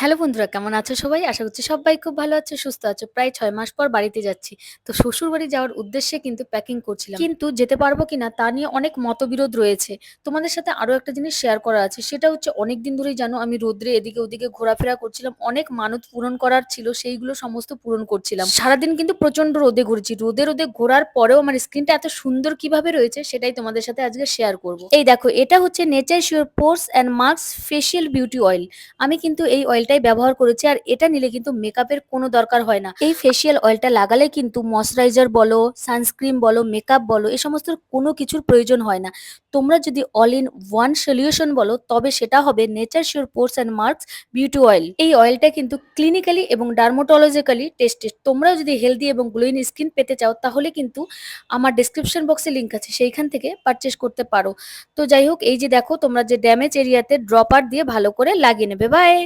Hello বন্ধুরা, কেমন আছো সবাই? আশা করছি সবাই খুব ভালো আছো, সুস্থ আছো। প্রায় ৬ মাস পর বাড়িতে যাচ্ছি। তো শ্বশুরবাড়ি যাওয়ার উদ্দেশ্যে কিন্তু প্যাকিং করছিলাম। কিন্তু যেতে পারবো কিনা তা নিয়ে অনেক মতবিরোধ রয়েছে। তোমাদের সাথে আরো একটা জিনিস শেয়ার করার আছে। সেটা হচ্ছে অনেকদিন ধরেই জানো আমি রোদ্রে এদিকে ওদিকে ঘোরাফেরা করছিলাম। অনেক মানত পূরণ করার ছিল, সেইগুলো সমস্ত পূরণ করছিলাম। সারাদিন কিন্তু প্রচন্ড রোদে ঘুরেছি। রোদে ঘোরার পরেও আমার স্কিনটা এত সুন্দর কিভাবে রয়েছে সেটাই তোমাদের সাথে আজকে শেয়ার করব। এই দেখো, এটা হচ্ছে nature sure porch and mask facial beauty oil. আমি কিন্তু এই অয়েলটাই ব্যবহার করেছি, আর এটা নিলে কিন্তু মেকআপের কোনো দরকার হয় না। এই ফেসিয়াল অয়েলটা লাগালে কিন্তু ময়শ্চারাইজার বলো, সানস্ক্রিন বলো, মেকআপ বলো, এই সমস্ত কোনো কিছুর প্রয়োজন হয় না। তোমরা যদি অল ইন ওয়ান সলিউশন বলো তবে সেটা হবে nature sure porch and marks beauty oil. এই অয়েলটা কিন্তু ক্লিনিক্যালি এবং ডার্মাটোলজিক্যালি টেস্টেড। তোমরাও যদি হেলদি এবং গ্লোয়িং স্কিন পেতে চাও তাহলে কিন্তু আমার ডেসক্রিপশন বক্সে লিংক আছে, সেইখান থেকে পারচেস করতে পারো। তো যাই হোক, এই যে দেখো, তোমরা যে ড্যামেজ এরিয়াতে ড্রপার দিয়ে ভালো করে লাগিয়ে নেবে। বাই।